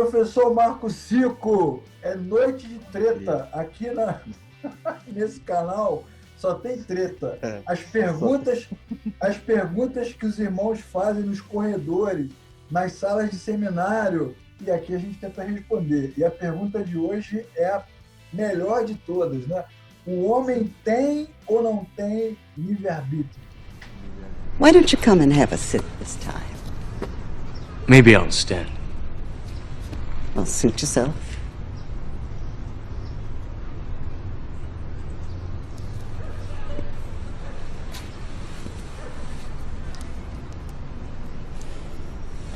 Professor Marco Cico, é noite de treta aqui nesse canal, só tem treta. As perguntas que os irmãos fazem nos corredores, nas salas de seminário, e aqui a gente tenta responder. E a pergunta de hoje é a melhor de todas, né? O homem tem ou não tem livre-arbítrio? Why don't you come and have a sit this time? Maybe I'll stand. Well, suit yourself.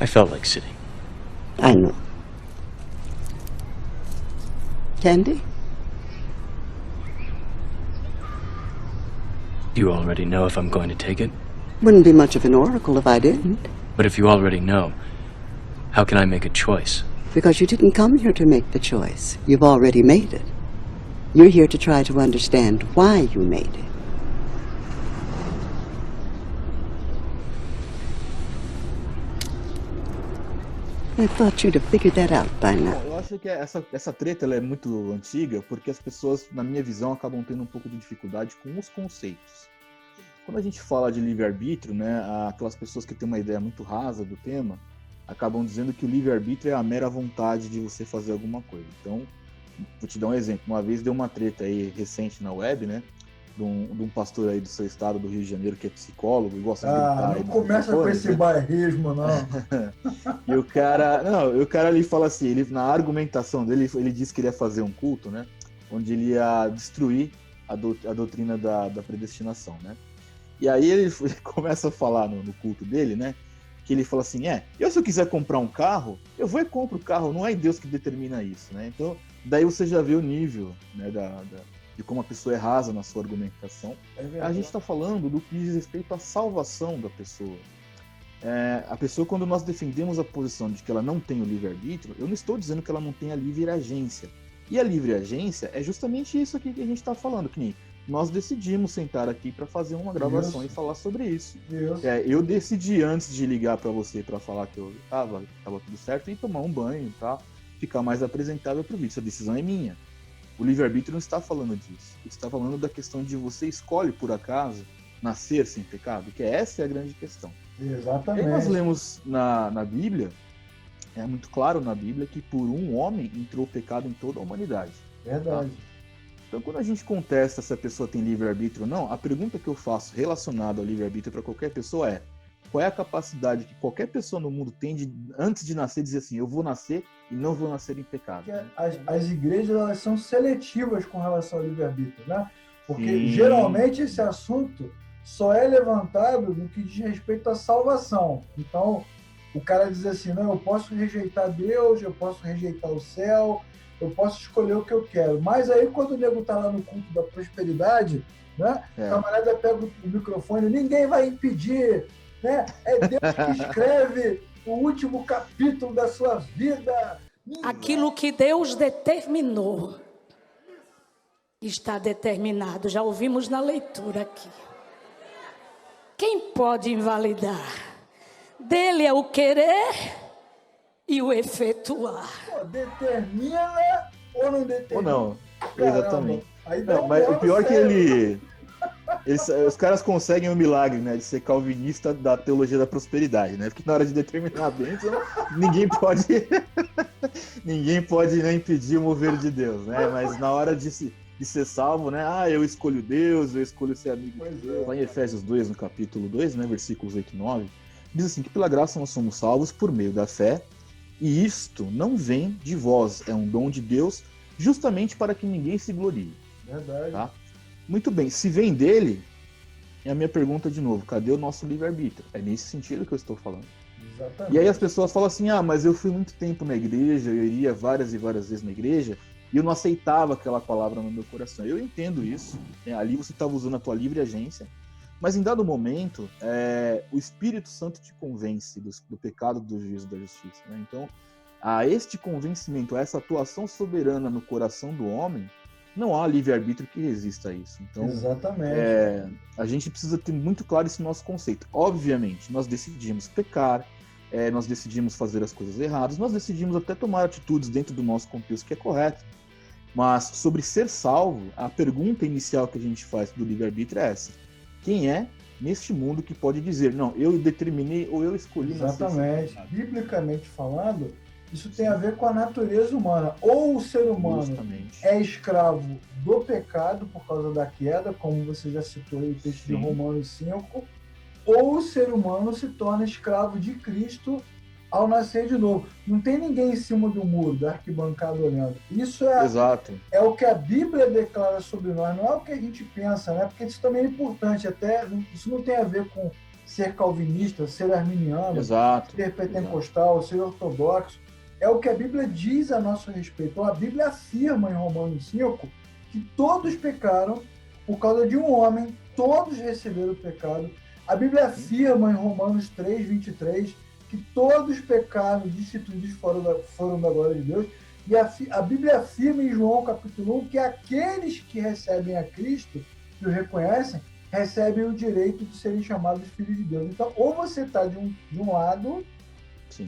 I felt like sitting. I know. Candy? Do you already know if I'm going to take it? Wouldn't be much of an oracle if I didn't. But if you already know, how can I make a choice? Because you didn't come here to make the choice. You've already made it. You're here to try to understand why you made it. I thought you'd have figured that out by now. Eu acho que essa treta ela é muito antiga porque as pessoas, na minha visão, acabam tendo um pouco de dificuldade com os conceitos. Quando a gente fala de livre-arbítrio, né, aquelas pessoas que têm uma ideia muito rasa do tema acabam dizendo que o livre-arbítrio é a mera vontade de você fazer alguma coisa. Então, vou te dar um exemplo. Uma vez deu uma treta aí recente na web, né, de um pastor aí do seu estado, do Rio de Janeiro, que é psicólogo e gosta de gritar. Não começa com esse bairrismo, não. E o cara ali fala assim, na argumentação dele, ele disse que ele ia fazer um culto, né, onde ele ia destruir a doutrina da predestinação, né. E aí ele começa a falar no culto dele, né, que ele fala assim, eu se eu quiser comprar um carro, eu vou e compro o carro, não é Deus que determina isso, né? Então, daí você já vê o nível, né, de como a pessoa é rasa na sua argumentação. A gente está falando do que diz respeito à salvação da pessoa. A pessoa, quando nós defendemos a posição de que ela não tem o livre-arbítrio, eu não estou dizendo que ela não tem a livre agência. E a livre agência é justamente isso aqui que a gente está falando, que nem nós decidimos sentar aqui para fazer uma gravação e falar sobre isso. Eu decidi antes de ligar para você para falar que eu tava tudo certo e tomar um banho, tá? Ficar mais apresentável para o vídeo. Essa decisão é minha. O livre-arbítrio não está falando disso. Está falando da questão de você escolhe por acaso nascer sem pecado, que essa é a grande questão. Exatamente. E nós lemos na Bíblia, é muito claro na Bíblia que por um homem entrou o pecado em toda a humanidade. Verdade. Tá? Então, quando a gente contesta se a pessoa tem livre-arbítrio ou não, a pergunta que eu faço relacionada ao livre-arbítrio para qualquer pessoa é: qual é a capacidade que qualquer pessoa no mundo tem de, antes de nascer, dizer assim, eu vou nascer e não vou nascer em pecado? As igrejas, elas são seletivas com relação ao livre-arbítrio, né? Porque geralmente esse assunto só é levantado no que diz respeito à salvação. Então, o cara diz assim, não, eu posso rejeitar Deus, eu posso rejeitar o céu, eu posso escolher o que eu quero. Mas aí, quando o nego tá lá no culto da prosperidade, né? O camarada pega o microfone, ninguém vai impedir, né? É Deus que escreve o último capítulo da sua vida. Aquilo que Deus determinou está determinado. Já ouvimos na leitura aqui. Quem pode invalidar? Dele é o querer e o efetuar. Determina ou não determina? Ou não, Caramba. Exatamente. Aí não, mas o pior é que os caras conseguem o milagre, né, de ser calvinista da teologia da prosperidade, né? Porque na hora de determinar a bênção, ninguém pode né, impedir o mover de Deus, né? Mas na hora de ser salvo, né? Eu escolho Deus, eu escolho ser amigo de Deus. Lá em Efésios 2, no capítulo 2, né, versículos 8 e 9, diz assim, que pela graça nós somos salvos por meio da fé, e isto não vem de vós, é um dom de Deus, justamente para que ninguém se glorie. Verdade. Tá? Muito bem, se vem dele, é a minha pergunta de novo, cadê o nosso livre-arbítrio? É nesse sentido que eu estou falando. Exatamente. E aí as pessoas falam assim, mas eu fui muito tempo na igreja, eu iria várias e várias vezes na igreja, e eu não aceitava aquela palavra no meu coração. Eu entendo isso, né? Ali você estava usando a tua livre agência, mas em dado momento, o Espírito Santo te convence do pecado, do juízo e da justiça. Né? Então, a este convencimento, a essa atuação soberana no coração do homem, não há livre-arbítrio que resista a isso. Então, exatamente. A gente precisa ter muito claro esse nosso conceito. Obviamente, nós decidimos pecar, nós decidimos fazer as coisas erradas, nós decidimos até tomar atitudes dentro do nosso contexto que é correto. Mas sobre ser salvo, a pergunta inicial que a gente faz do livre-arbítrio é essa: quem é neste mundo que pode dizer, não, eu determinei ou eu escolhi? Exatamente. Biblicamente falando, isso tem a ver com a natureza humana. Ou o ser humano Justamente. é escravo do pecado por causa da queda, como você já citou aí o texto de Romanos 5, ou o ser humano se torna escravo de Cristo ao nascer de novo. Não tem ninguém em cima do muro, da arquibancada olhando. Isso é o que a Bíblia declara sobre nós, não é o que a gente pensa, né? Porque isso também é importante, até isso não tem a ver com ser calvinista, ser arminiano, ser pentecostal, ser ortodoxo. É o que a Bíblia diz a nosso respeito. Então, a Bíblia afirma em Romanos 5 que todos pecaram por causa de um homem, todos receberam o pecado. A Bíblia afirma em Romanos 3, 23, que todos pecaram, destituídos foram da glória de Deus. E a Bíblia afirma em João capítulo 1 que aqueles que recebem a Cristo, que o reconhecem, recebem o direito de serem chamados filhos de Deus. Então, ou você está de um lado,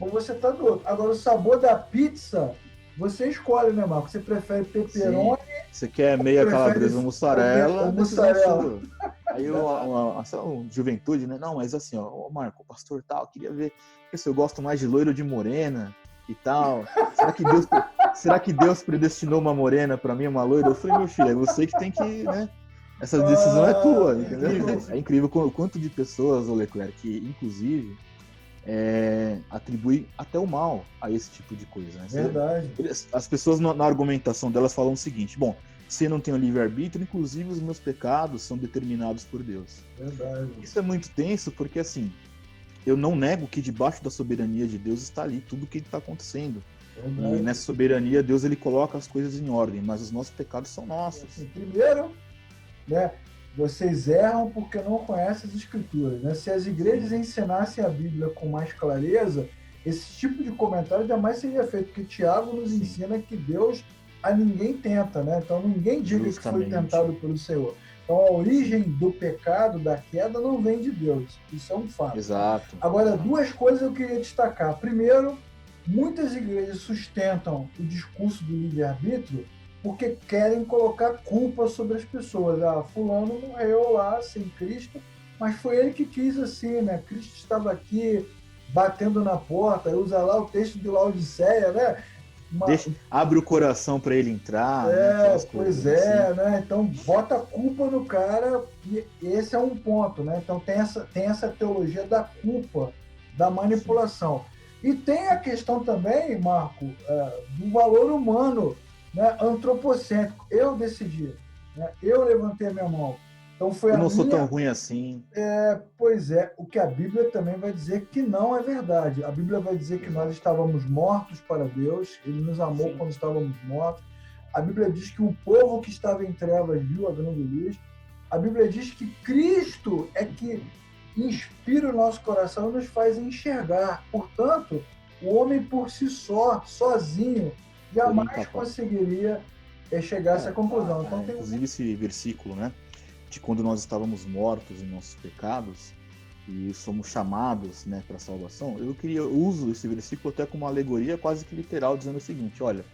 ou você está do outro. Agora, o sabor da pizza, você escolhe, né, Marco? Você prefere pepperoni? Você quer meia calabresa ou mussarela? Mussarela. Aí uma juventude, né? Não, mas assim, ó, Marco, o pastor tal, queria ver se eu gosto mais de loiro ou de morena e tal. Será que Deus predestinou uma morena para mim, uma loira? Eu falei, meu filho, é você que tem que, né? Essa decisão é tua, entendeu? É incrível o quanto de pessoas, Leclerc, que inclusive atribui até o mal a esse tipo de coisa. Né? Verdade. As pessoas na argumentação delas falam o seguinte: bom, se eu não tenho livre-arbítrio, inclusive os meus pecados são determinados por Deus. Verdade. Isso é muito tenso porque, assim, eu não nego que debaixo da soberania de Deus está ali tudo o que está acontecendo. Verdade. E nessa soberania, Deus ele coloca as coisas em ordem, mas os nossos pecados são nossos. Primeiro, né, vocês erram porque não conhecem as Escrituras. Né? Se as igrejas ensinassem a Bíblia com mais clareza, esse tipo de comentário jamais seria feito, porque Tiago nos ensina que Deus a ninguém tenta, né? Então ninguém diga que foi tentado pelo Senhor. Então a origem do pecado, da queda, não vem de Deus. Isso é um fato. Exato. Agora, duas coisas eu queria destacar. Primeiro, muitas igrejas sustentam o discurso do livre-arbítrio porque querem colocar culpa sobre as pessoas. Fulano morreu lá sem Cristo, mas foi ele que quis assim, né? Cristo estava aqui batendo na porta, usa lá o texto de Laodiceia, né? Abre o coração para ele entrar. Pois é, assim. Né? Então bota a culpa no cara, e esse é um ponto, né? Então tem essa teologia da culpa, da manipulação. Sim. E tem a questão também, Marco, do valor humano, né? Antropocêntrico. Eu decidi, né? Eu levantei a minha mão. Então eu não sou tão ruim assim. Pois é, o que a Bíblia também vai dizer que não é verdade. A Bíblia vai dizer que nós estávamos mortos para Deus, Ele nos amou quando estávamos mortos. A Bíblia diz que o povo que estava em trevas viu a grande luz. A Bíblia diz que Cristo é que inspira o nosso coração e nos faz enxergar. Portanto, o homem por si só, sozinho, jamais conseguiria chegar a essa conclusão. Então, inclusive esse versículo, né? De quando nós estávamos mortos em nossos pecados e somos chamados, né, para a salvação, eu uso esse versículo até como uma alegoria quase que literal, dizendo o seguinte: olha,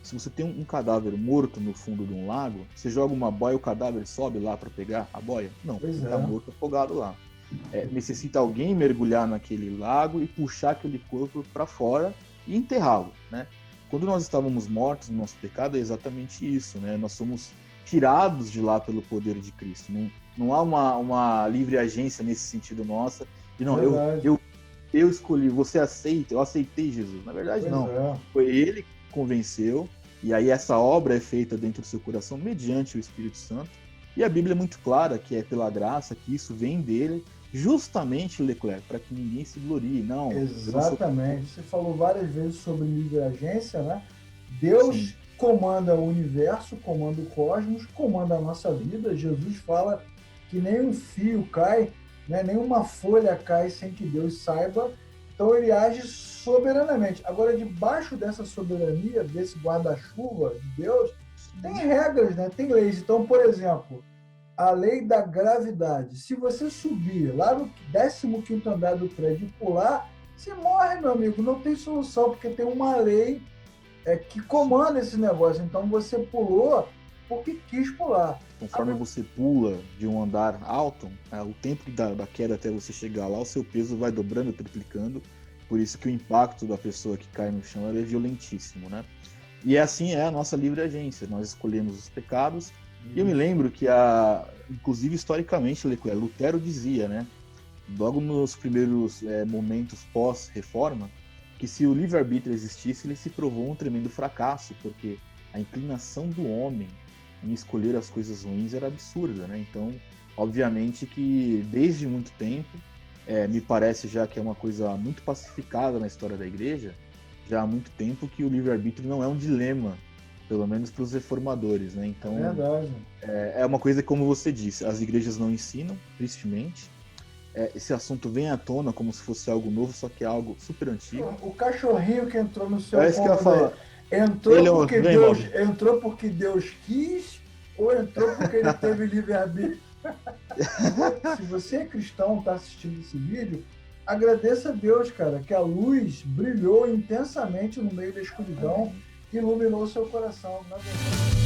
se você tem um cadáver morto no fundo de um lago, você joga uma boia, o cadáver sobe lá para pegar a boia? Não, ele está morto, afogado lá. Necessita alguém mergulhar naquele lago e puxar aquele corpo para fora e enterrá-lo, né? Quando nós estávamos mortos no nosso pecado, é exatamente isso, né? Nós somos tirados de lá pelo poder de Cristo. Não há uma livre agência nesse sentido nossa. E não, eu escolhi, você aceita, eu aceitei Jesus. Na verdade, Foi ele que convenceu, e aí essa obra é feita dentro do seu coração mediante o Espírito Santo. E a Bíblia é muito clara que é pela graça, que isso vem dele, justamente, Leclerc, para que ninguém se glorie. Não. Exatamente. Você falou várias vezes sobre livre agência, né? Deus comanda o universo, comanda o cosmos, comanda a nossa vida. Jesus fala que nem um fio cai, né? Nenhuma folha cai sem que Deus saiba. Então ele age soberanamente. Agora, debaixo dessa soberania, desse guarda-chuva de Deus, tem regras, né? Tem leis. Então, por exemplo, a lei da gravidade. Se você subir lá no 15º andar do prédio e pular, Você morre, meu amigo, não tem solução, porque tem uma lei que comanda esse negócio. Então você pulou porque quis pular. Conforme você pula de um andar alto, o tempo da queda até você chegar lá, o seu peso vai dobrando, triplicando. Por isso que o impacto da pessoa que cai no chão é violentíssimo, né? E assim é a nossa livre agência. Nós escolhemos os pecados. E eu me lembro que, inclusive historicamente, Lutero dizia, né? Logo nos primeiros momentos pós-reforma, que se o livre-arbítrio existisse, ele se provou um tremendo fracasso, porque a inclinação do homem em escolher as coisas ruins era absurda, né? Então, obviamente que desde muito tempo, me parece já que é uma coisa muito pacificada na história da igreja, já há muito tempo que o livre-arbítrio não é um dilema, pelo menos para os reformadores, né? Então, Verdade. É uma coisa que, como você disse, as igrejas não ensinam, tristemente. Esse assunto vem à tona como se fosse algo novo, só que é algo super antigo. O cachorrinho que entrou no seu É isso que eu ia falar. entrou porque Deus quis ou entrou porque ele teve livre-arbítrio? Se você é cristão, está assistindo esse vídeo, agradeça a Deus, cara, que a luz brilhou intensamente no meio da escuridão e iluminou o seu coração. Na verdade.